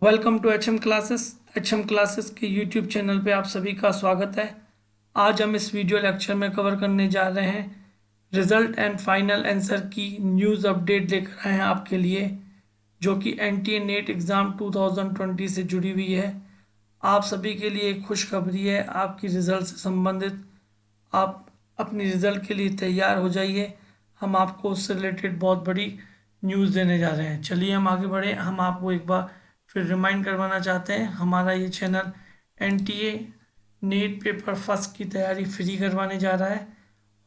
Welcome to H M classes के YouTube channel पे आप सभी का स्वागत है। आज हम इस वीडियो लेक्चर में कवर करने जा रहे हैं रिजल्ट एंड फाइनल आंसर की न्यूज़ अपडेट लेकर आए हैं आपके लिए, जो कि एनटीए नेट एग्ज़ाम 2020 से जुड़ी हुई है। आप सभी के लिए एक खुशखबरी है आपकी रिज़ल्ट से संबंधित। आप अपनी रिज़ल्ट के लिए तैयार हो जाइए, हम आपको उससे रिलेटेड बहुत बड़ी न्यूज़ देने जा रहे हैं। चलिए हम आगे बढ़े। हम आपको एक बार फिर रिमाइंड करवाना चाहते हैं, हमारा ये channel NTA net paper first की तैयारी फ्री करवाने जा रहा है।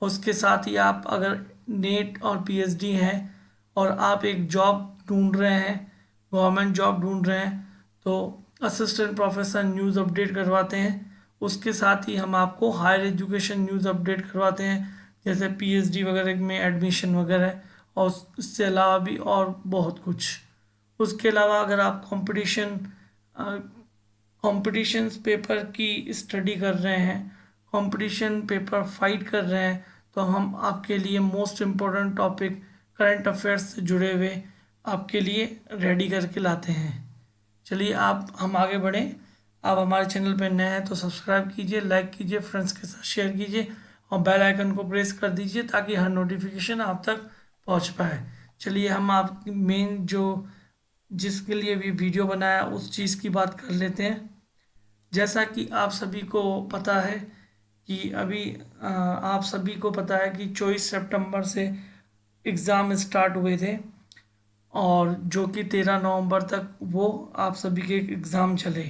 उसके साथ ही आप अगर नेट और पीएचडी हैं और आप एक जॉब ढूंढ रहे हैं, गवर्नमेंट जॉब ढूंढ रहे हैं, तो असिस्टेंट प्रोफेसर न्यूज़ अपडेट करवाते हैं। उसके साथ ही हम आपको हायर एजुकेशन न्यूज़ अपडेट करवाते हैं, जैसे पीएचडी वगैरह में एडमिशन वगैरह, और इससे अलावा भी और बहुत कुछ। उसके अलावा अगर आप कॉम्पिटिशन्स पेपर की स्टडी कर रहे हैं, कंपटीशन पेपर फाइट कर रहे हैं, तो हम आपके लिए most important topic current affairs से जुड़े हुए आपके लिए रेडी करके लाते हैं। चलिए हम आगे बढ़ें। आप हमारे चैनल पर नए हैं तो सब्सक्राइब कीजिए, लाइक कीजिए, फ्रेंड्स के साथ शेयर कीजिए और बेल आइकन को प्रेस कर दीजिए ताकि हर नोटिफिकेशन आप तक पहुंच पाए। चलिए हम आप मेन जो जिसके लिए भी वीडियो बनाया उस चीज़ की बात कर लेते हैं। जैसा कि आप सभी को पता है कि अभी आप सभी को पता है कि 24 सितंबर से एग्ज़ाम स्टार्ट हुए थे और जो कि 13 नवंबर तक वो आप सभी के एग्ज़ाम चले।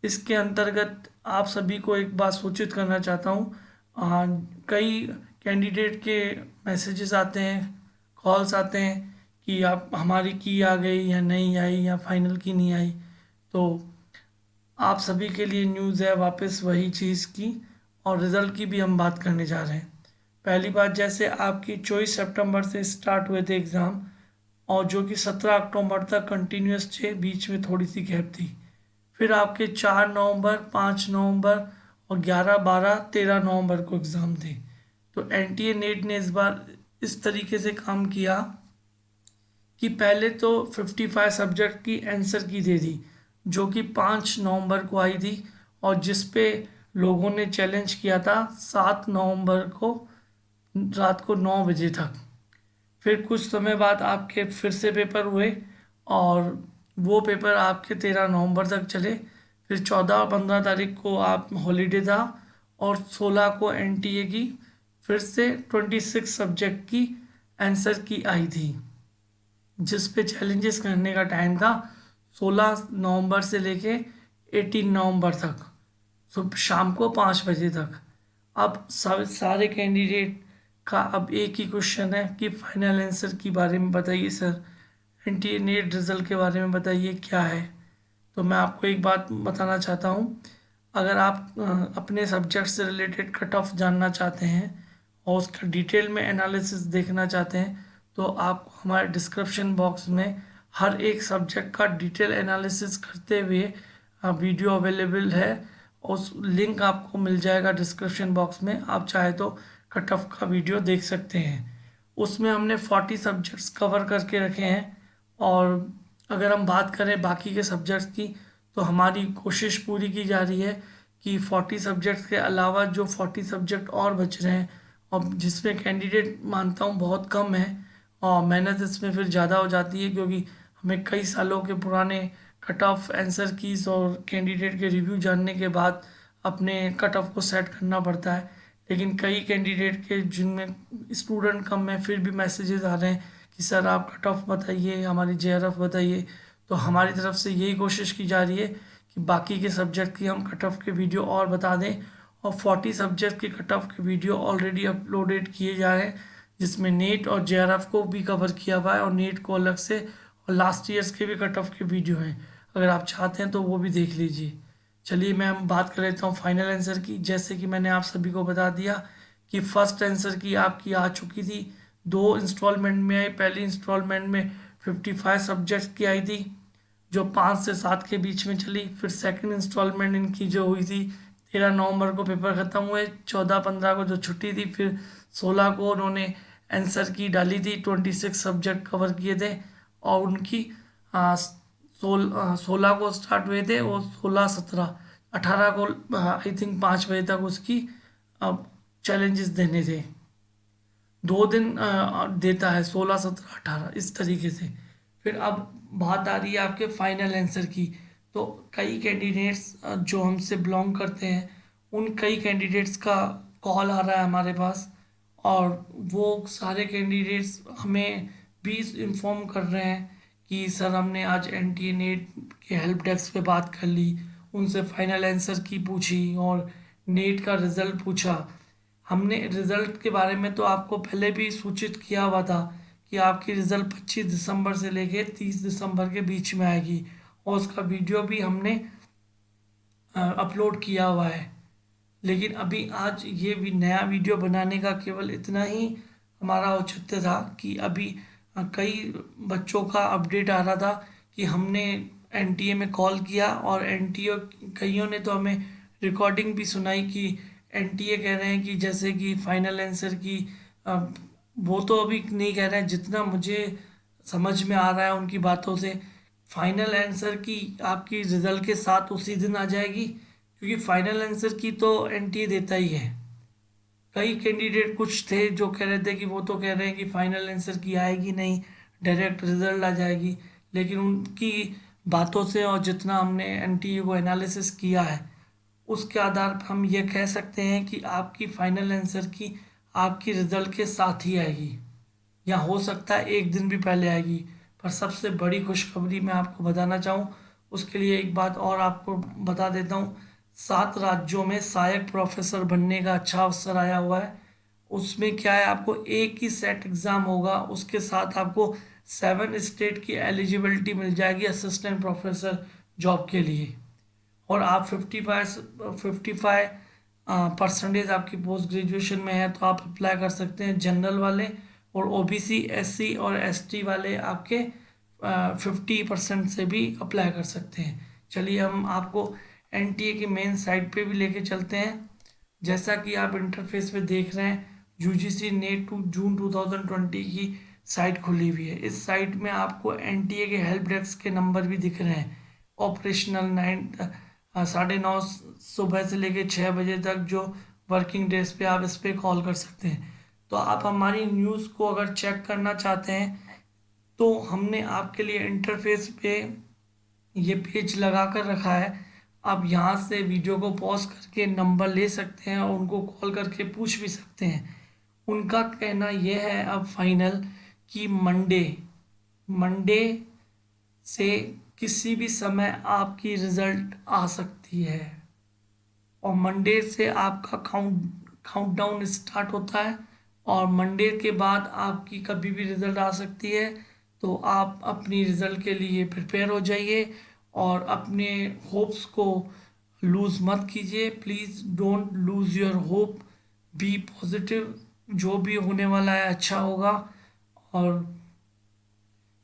इसके अंतर्गत आप सभी को एक बात सूचित करना चाहता हूँ। कई कैंडिडेट के मैसेजेस आते हैं, कॉल्स आते हैं कि आप हमारी की आ गई या नहीं आई या फाइनल की नहीं आई। तो आप सभी के लिए न्यूज़ है वापस वही चीज़ की, और रिज़ल्ट की भी हम बात करने जा रहे हैं। पहली बात, जैसे आपकी 24 सितंबर से स्टार्ट हुए थे एग्ज़ाम और जो कि 17 अक्टूबर तक कंटिन्यूस थे, बीच में थोड़ी सी गैप थी। फिर आपके 4 नवंबर, 5 नवंबर और 11, 12, 13 नवंबर को एग्ज़ाम थे। तो एनटीए नेट ने इस बार इस तरीके से काम किया कि पहले तो 55 सब्जेक्ट की आंसर की दे दी, जो कि 5 नवंबर को आई थी, और जिस पे लोगों ने चैलेंज किया था 7 नवंबर को रात को 9 बजे तक। फिर कुछ समय बाद आपके फिर से पेपर हुए और वो पेपर आपके 13 नवंबर तक चले। फिर 14 और 15 तारीख को आप हॉलीडे था और 16 को एनटीए की फिर से 26 सब्जेक्ट की आंसर की आई थी, जिस पे चैलेंजेस करने का टाइम था 16 नवंबर से लेके 18 नवंबर तक, सुबह शाम को 5 बजे तक। अब सब सारे कैंडिडेट का अब एक ही क्वेश्चन है कि फाइनल आंसर के बारे में बताइए सर, एनटीए नेट रिजल्ट के बारे में बताइए क्या है। तो मैं आपको एक बात बताना चाहता हूँ, अगर आप अपने सब्जेक्ट से रिलेटेड कट ऑफ जानना चाहते हैं और उसका डिटेल में एनालिसिस देखना चाहते हैं, तो आपको हमारे डिस्क्रिप्शन बॉक्स में हर एक सब्जेक्ट का डिटेल एनालिसिस करते हुए वीडियो अवेलेबल है। उस लिंक आपको मिल जाएगा डिस्क्रिप्शन बॉक्स में, आप चाहे तो कट ऑफ का वीडियो देख सकते हैं। उसमें हमने 40 सब्जेक्ट्स कवर करके रखे हैं, और अगर हम बात करें बाकी के सब्जेक्ट्स की, तो हमारी कोशिश पूरी की जा रही है कि 40 सब्जेक्ट्स के अलावा जो 40 सब्जेक्ट और बच रहे हैं, और जिसमें कैंडिडेट मानता हूँ बहुत कम है और मेहनत इसमें फिर ज़्यादा हो जाती है, क्योंकि हमें कई सालों के पुराने कट ऑफ आंसर कीज और कैंडिडेट के रिव्यू जानने के बाद अपने कट ऑफ को सेट करना पड़ता है। लेकिन कई कैंडिडेट के जिनमें स्टूडेंट कम है फिर भी मैसेजेस आ रहे हैं कि सर आप कट ऑफ बताइए, हमारी जेआरएफ बताइए। तो हमारी तरफ से यही कोशिश की जा रही है कि बाकी के सब्जेक्ट की हम कट ऑफ के वीडियो और बता दें, और 40 सब्जेक्ट के कट ऑफ के वीडियो ऑलरेडी अपलोडेड किए जा रहे हैं, जिसमें नेट और जेआरएफ को भी कवर किया हुआ है और नेट को अलग से, और लास्ट ईयर्स के भी कट ऑफ के वीडियो हैं। अगर आप चाहते हैं तो वो भी देख लीजिए। चलिए मैं हम बात कर लेता हूँ फाइनल आंसर की। जैसे कि मैंने आप सभी को बता दिया कि फर्स्ट आंसर की आपकी आ चुकी थी, 2 इंस्टॉलमेंट में आई। पहली इंस्टॉलमेंट में 55 सब्जेक्ट की आई थी, जो 5 से 7 के बीच में चली। फिर सेकंड इंस्टॉलमेंट इनकी जो हुई थी, 13 नवंबर को पेपर ख़त्म हुए, 14-15 को जो छुट्टी थी, फिर 16 को उन्होंने आंसर की डाली थी, 26 सब्जेक्ट कवर किए थे, और उनकी 16 को स्टार्ट हुए थे, वो 16, 17, 18 को आई थिंक 5 बजे तक उसकी चैलेंजेस देने थे। 2 दिन देता है, 16, 17, 18 इस तरीके से। फिर अब बात आ रही है आपके फाइनल आंसर की। तो कई कैंडिडेट्स जो हमसे बिलोंग करते हैं, उन कई कैंडिडेट्स का कॉल आ रहा है हमारे पास, और वो सारे कैंडिडेट्स हमें भी इन्फॉर्म कर रहे हैं कि सर हमने आज NTA नेट के हेल्प डेस्क पे बात कर ली, उनसे फाइनल आंसर की पूछी और नेट का रिज़ल्ट पूछा। हमने रिज़ल्ट के बारे में तो आपको पहले भी सूचित किया हुआ था कि आपकी रिज़ल्ट 25 दिसंबर से लेके 30 दिसंबर के बीच में आएगी, और उसका वीडियो भी हमने अपलोड किया हुआ है। लेकिन अभी आज ये भी नया वीडियो बनाने का केवल इतना ही हमारा औचित्य था कि अभी कई बच्चों का अपडेट आ रहा था कि हमने NTA में कॉल किया, और NTA कईयों ने तो हमें रिकॉर्डिंग भी सुनाई कि NTA कह रहे हैं कि जैसे कि फाइनल आंसर की अ, वो तो अभी नहीं कह रहे हैं, जितना मुझे समझ में आ रहा है उनकी बातों से, फाइनल आंसर की आपकी रिजल्ट के साथ उसी दिन आ जाएगी, क्योंकि फाइनल आंसर की तो NTA देता ही है। कई कैंडिडेट कुछ थे जो कह रहे थे कि वो तो कह रहे हैं कि फाइनल आंसर की आएगी नहीं, डायरेक्ट रिजल्ट आ जाएगी। लेकिन उनकी बातों से और जितना हमने NTA को एनालिसिस किया है, उसके आधार पर हम ये कह सकते हैं कि आपकी फाइनल आंसर की आपकी रिजल्ट के साथ ही आएगी, या हो सकता है एक दिन भी पहले आएगी। पर सबसे बड़ी खुशखबरी मैं आपको बताना चाहूँ, उसके लिए एक बात और आपको बता देता हूँ। 7 राज्यों में सहायक प्रोफेसर बनने का अच्छा अवसर आया हुआ है। उसमें क्या है, आपको एक ही सेट एग्ज़ाम होगा, उसके साथ आपको 7 स्टेट की एलिजिबिलिटी मिल जाएगी असिस्टेंट प्रोफेसर जॉब के लिए। और आप 55% आपकी पोस्ट ग्रेजुएशन में है तो आप अप्लाई कर सकते हैं, जनरल वाले। और OBC, SC और ST वाले आपके 50% से भी अप्लाई कर सकते हैं। चलिए हम आपको NTA की मेन साइट पे भी लेके चलते हैं। जैसा कि आप इंटरफेस पे देख रहे हैं, UGC नेट टू जून 2020 की साइट खुली हुई है। इस साइट में आपको NTA के हेल्प डेस्क के नंबर भी दिख रहे हैं, ऑपरेशनल 9:30 सुबह से लेके 6 बजे तक, जो वर्किंग डेज पे आप इस पर कॉल कर सकते हैं। तो आप हमारी न्यूज़ को अगर चेक करना चाहते हैं तो हमने आपके लिए इंटरफेस पे ये पेज लगा कर रखा है। आप यहाँ से वीडियो को पॉज करके नंबर ले सकते हैं और उनको कॉल करके पूछ भी सकते हैं। उनका कहना यह है अब फाइनल कि मंडे मंडे से किसी भी समय आपकी रिज़ल्ट आ सकती है, और मंडे से आपका काउंटडाउन स्टार्ट होता है, और मंडे के बाद आपकी कभी भी रिज़ल्ट आ सकती है। तो आप अपनी रिज़ल्ट के लिए प्रिपेयर हो जाइए, और अपने होप्स को लूज़ मत कीजिए। Please don't lose your hope, be positive. जो भी होने वाला है अच्छा होगा, और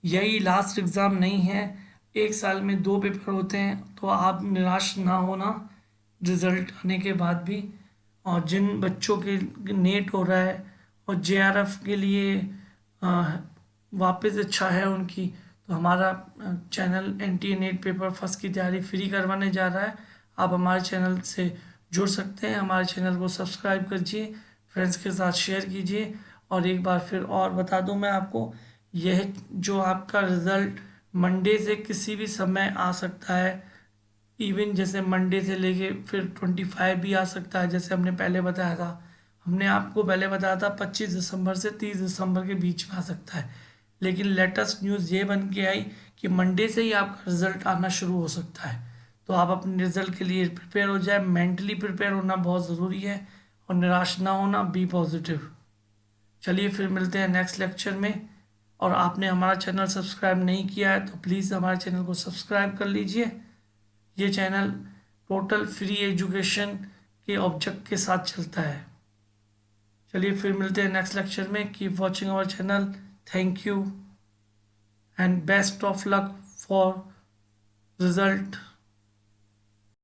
यही लास्ट एग्ज़ाम नहीं है। एक साल में 2 पेपर होते हैं, तो आप निराश ना होना रिज़ल्ट आने के बाद भी। और जिन बच्चों के नेट हो रहा है और JRF के लिए वापस इच्छा है उनकी, तो हमारा channel NTA net paper first की तैयारी फ्री करवाने जा रहा है। आप हमारे चैनल से जुड़ सकते हैं, हमारे चैनल को सब्सक्राइब कीजिए, फ्रेंड्स के साथ शेयर कीजिए। और एक बार फिर और बता दूं मैं आपको, यह जो आपका रिज़ल्ट मंडे से किसी भी समय आ सकता है। इवन जैसे मंडे से लेके फिर 25 भी आ सकता है, जैसे हमने पहले बताया था। हमने आपको पहले बताया था 25 दिसंबर से 30 दिसंबर के बीच में आ सकता है। लेकिन लेटेस्ट न्यूज़ ये बन के आई कि मंडे से ही आपका रिज़ल्ट आना शुरू हो सकता है। तो आप अपने रिज़ल्ट के लिए प्रिपेयर हो जाए, मेंटली प्रिपेयर होना बहुत ज़रूरी है, और निराश ना होना, बी पॉजिटिव। चलिए फिर मिलते हैं नेक्स्ट लेक्चर में। और आपने हमारा चैनल सब्सक्राइब नहीं किया है तो प्लीज़ हमारे चैनल को सब्सक्राइब कर लीजिए। ये चैनल टोटल फ्री एजुकेशन के ऑब्जेक्ट के साथ चलता है। चलिए फिर मिलते हैं नेक्स्ट लेक्चर में। Keep watching our channel. Thank you and best of luck for result.